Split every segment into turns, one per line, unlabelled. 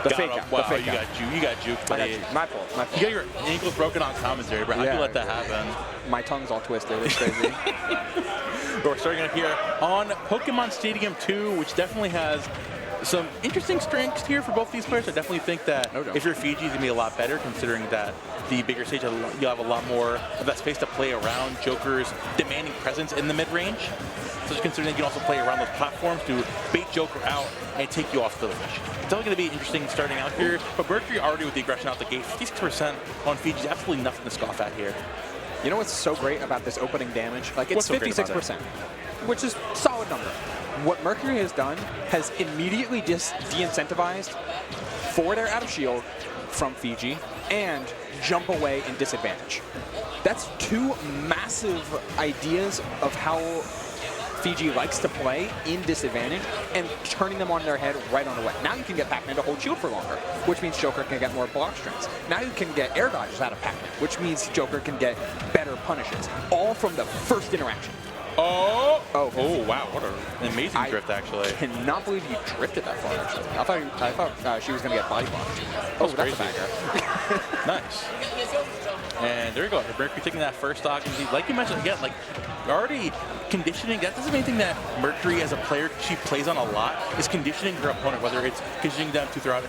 The fake out.
Wow,
the fake
you
out.
got juked, buddy.
My fault. My fault.
You got your ankles broken on commentary, bro. How'd you let that happen?
My tongue's all twisted. It's crazy.
We're starting up here on Pokemon Stadium 2, which definitely has some interesting strengths here for both these players. I definitely think that if you're Fiji, it's going to be a lot better, considering that the bigger stage, you'll have a lot more of that space to play around Joker's demanding presence in the mid-range. So just considering that you can also play around those platforms to bait Joker out and take you off the ledge. It's all going to be interesting starting out here, but Mercury already with the aggression out the gate, 56% on Fiji is absolutely nothing to scoff at here.
You know what's so great about this opening damage? Like, it's 56%, which is a solid number. What Mercury has done has immediately just de-incentivized forward air out of shield from Fiji and jump away in disadvantage. That's two massive ideas of how Fiji likes to play in disadvantage and turning them on their head right on the way. Now you can get Pac-Man to hold shield for longer, which means Joker can get more block strings. Now you can get air dodges out of Pac-Man, which means Joker can get better punishes, all from the first interaction.
Oh, wow, what an amazing drift, actually.
I cannot believe you drifted that far, actually. I thought she was going to get body blocked. Oh, that's a bagger.
Nice. And there you go. Mercury taking that first stock. And like you mentioned, again, like already conditioning. That doesn't mean anything that Mercury as a player, she plays on a lot, is conditioning her opponent, whether it's conditioning them to throw out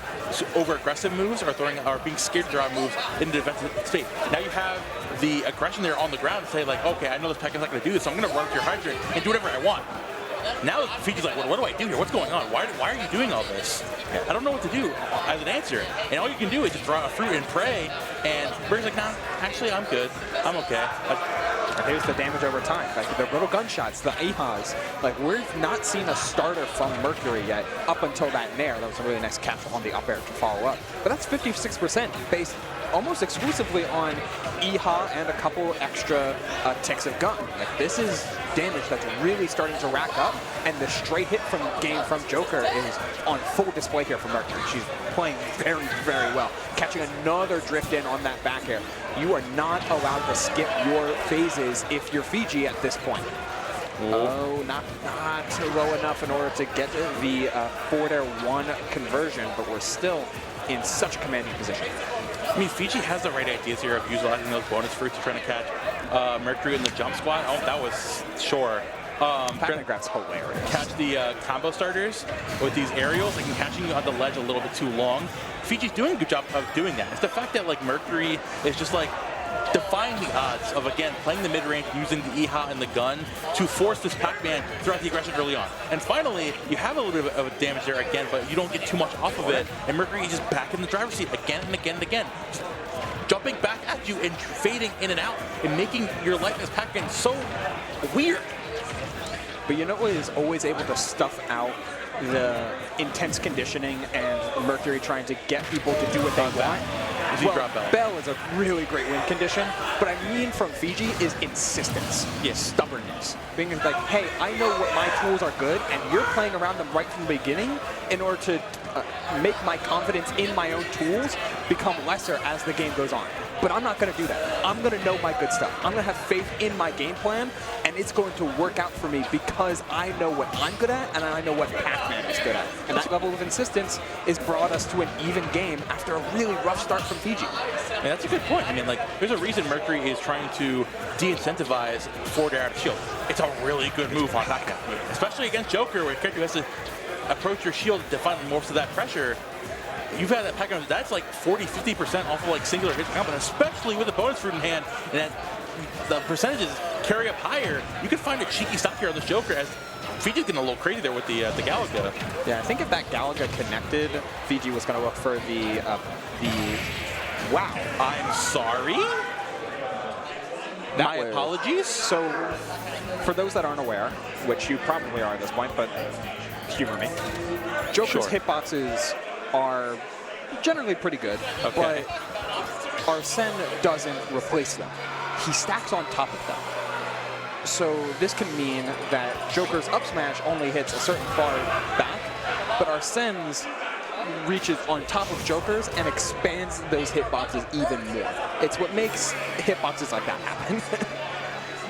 over-aggressive moves or being scared to throw out moves in the defensive state. Now you have the aggression there on the ground to say, like, okay, I know this Pac-Man's not going to do this, so I'm going to run with your hydrant and do whatever I want. Now Fiji's like, what do I do here? What's going on? Why are you doing all this? I don't know what to do as an answer. And all you can do is just throw out a fruit and pray. And Bird's like, nah, actually, I'm good. I'm okay.
Here's the damage over time. Like the little gunshots, the Ahas. Like, we've not seen a starter from Mercury yet up until that Nair. That was a really nice catch on the up air to follow up. But that's 56% based almost exclusively on Iha and a couple extra ticks of gun. Like, this is damage that's really starting to rack up, and the straight hit from game from Joker is on full display here for Mercury. She's playing very, very well. Catching another drift in on that back air. You are not allowed to skip your phases if you're Fiji at this point. Oh, not low enough in order to get the forward air 1 conversion, but we're still in such a commanding position.
I mean, Fiji has the right ideas here of utilizing those bonus fruits to trying to catch Mercury in the jump squat. Oh, that was sure.
Pac-Man grab's hilarious.
Catch the combo starters with these aerials, like catching you on the ledge a little bit too long. Fiji's doing a good job of doing that. It's the fact that, like, Mercury is just like defying the odds of, again, playing the mid-range, using the Iha and the gun to force this Pac-Man throughout the aggression early on. And finally, you have a little bit of damage there again, but you don't get too much off of it. And Mercury is just back in the driver's seat again and again and again. Just jumping back at you and fading in and out and making your life as Pac-Man so weird.
But you know what is always able to stuff out the intense conditioning and Mercury trying to get people to do what they want? Well, Bell is a really great win condition, but I mean from Fiji is insistence, stubbornness. Being like, hey, I know what my tools are good, and you're playing around them right from the beginning in order to make my confidence in my own tools become lesser as the game goes on. But I'm not going to do that. I'm going to know my good stuff. I'm going to have faith in my game plan, and it's going to work out for me because I know what I'm good at, and I know what Pac-Man is good at. And that level of insistence has brought us to an even game after a really rough start from Fiji.
Yeah, that's a good point. I mean, like, there's a reason Mercury is trying to de-incentivize forward air out of shield. It's a really good move on Pac-Man, especially against Joker, where character has to approach your shield to define most of that pressure. You've had that Pac-Man, that's like 40–50% off of like singular hits, but especially with a bonus fruit in hand, and that the percentages carry up higher. You can find a cheeky stop here on this Joker as Fiji's getting a little crazy there with the Galaga.
Yeah, I think if that Galaga connected, Fiji was going to look for the wow.
I'm sorry. My apologies.
So, for those that aren't aware, which you probably are at this point, but humor me. Joker's hitboxes are generally pretty good, but Arsene doesn't replace them. He stacks on top of them. So this can mean that Joker's up smash only hits a certain far back, but Arsene's reaches on top of Joker's and expands those hitboxes even more. It's what makes hitboxes like that happen.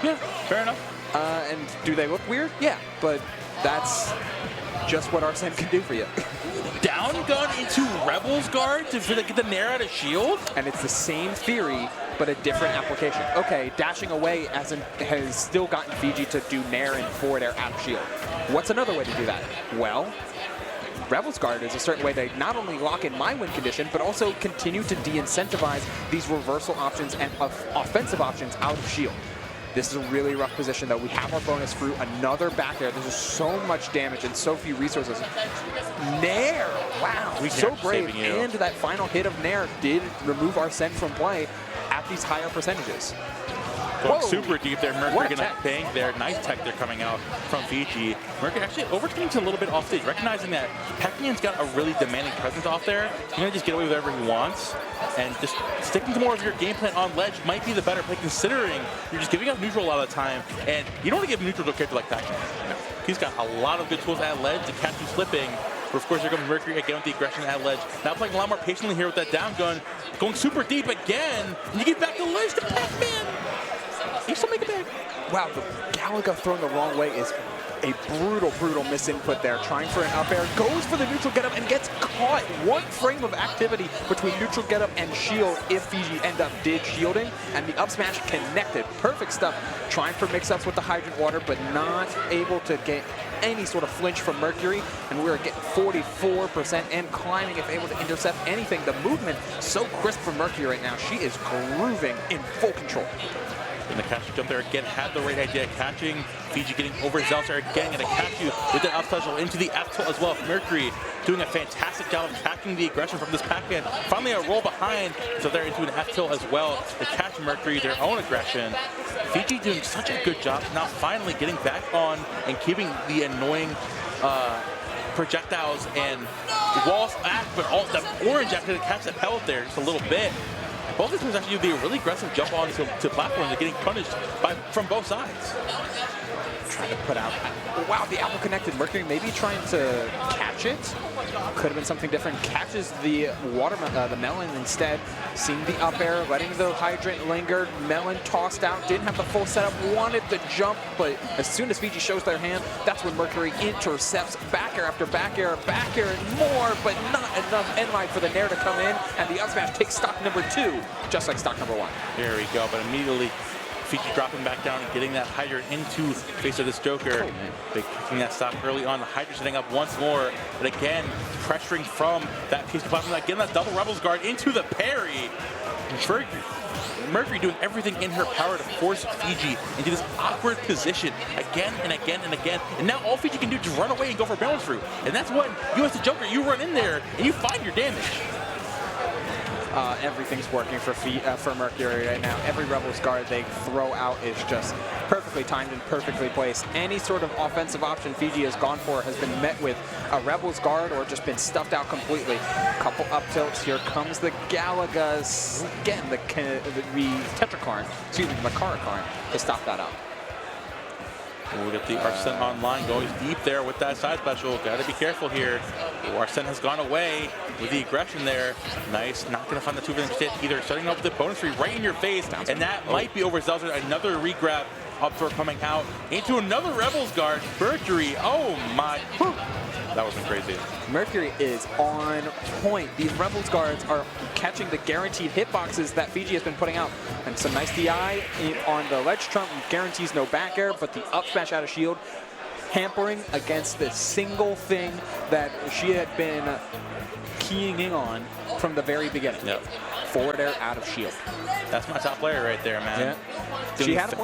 Yeah, fair enough.
And do they look weird? Yeah, but that's just what Arsene can do for you.
Down gun into Rebel's guard to get the Nair out of shield?
And it's the same theory, but a different application. Okay, dashing away has still gotten Fiji to do Nair and forward air out of shield. What's another way to do that? Well, Rebel's Guard is a certain way they not only lock in my win condition, but also continue to de-incentivize these reversal options and offensive options out of shield. This is a really rough position, though. We have our bonus through another back air. There's just so much damage and so few resources. Nair! Wow, so brave. And that final hit of Nair did remove our send from play at these higher percentages.
Going super deep there. Mercury gonna bank there. Nice tech there coming out from Fiji. Mercury actually overtaking to a little bit off stage, recognizing that PAC-MAN's got a really demanding presence off there. He's gonna just get away with whatever he wants. And just sticking to more of your game plan on ledge might be the better play, considering you're just giving up neutral a lot of the time. And you don't want to give neutral to a character like PAC-MAN. No. He's got a lot of good tools at ledge to catch you slipping. But of course, here comes Mercury again with the aggression at ledge. Now playing a lot more patiently here with that down gun. Going super deep again. And you get back to ledge to PAC-MAN. You still make it big.
Wow, the Galaga thrown the wrong way is a brutal misinput there. Trying for an up air, goes for the neutral get up and gets caught. One frame of activity between neutral get up and shield if Fiji did shielding, and the up smash connected. Perfect stuff. Trying for mix-ups with the hydrant water, but not able to get any sort of flinch from Mercury, and we're getting 44% and climbing if able to intercept anything. The movement so crisp from Mercury right now. She is grooving in full control.
And the catch jump there again, had the right idea catching. Fiji getting overzealous there again, gonna catch you with that up special into the F tilt as well. Mercury doing a fantastic job of catching the aggression from this PAC-MAN. Finally a roll behind, so they're into an F tilt as well to catch Mercury, their own aggression. Fiji doing such a good job now finally getting back on and keeping the annoying projectiles and walls back, but all that orange after to catch that pellet there just a little bit. Both these players actually do a really aggressive jump on to platforms and getting punished from both sides.
Trying to put out, wow, the apple connected. Mercury maybe trying to catch it. Could have been something different. Catches the the melon instead. Seeing the up air, letting the hydrant linger. Melon tossed out, didn't have the full setup, wanted the jump, but as soon as Fiji shows their hand, that's when Mercury intercepts back air after back air and more, but not enough endline for the Nair to come in, and the up smash takes stock number 2, just like stock number 1.
There we go, but immediately Fiji dropping back down and getting that hydrant into the face of this Joker. Big picking that stock early on. The hydrant setting up once more, but again, pressuring from that piece of platform. Again, that double Rebels guard into the parry. Mercury doing everything in her power to force Fiji into this awkward position again and again and again. And now all Fiji can do is run away and go for balance fruit. And that's when you as the Joker, you run in there and you find your damage.
Everything's working for Mercury right now. Every Rebels guard they throw out is just perfectly timed and perfectly placed. Any sort of offensive option Fiji has gone for has been met with a Rebels guard or just been stuffed out completely. Couple up tilts. Here comes the Galagas. Again, the Tetrakarn, excuse me, the Makarakarn to stop that out.
We'll get the Arsene online, goes deep there with that side special. Got to be careful here. Arsene has gone away with the aggression there. Nice, not going to find the 2 for them either. Starting off with the bonus 3 right in your face, and that might be overzealous. Another regrab up throw coming out into another Rebels guard. Mercury, oh my. That wasn't crazy.
Mercury is on point. These Rebels guards are catching the guaranteed hitboxes that Fiji has been putting out. And some nice DI on the ledge trump guarantees no back air, but the up smash out of shield, hampering against the single thing that she had been keying in on from the very beginning.
Yep.
Forward air out of shield.
That's my top player right there, man.
Yeah. She had a plan.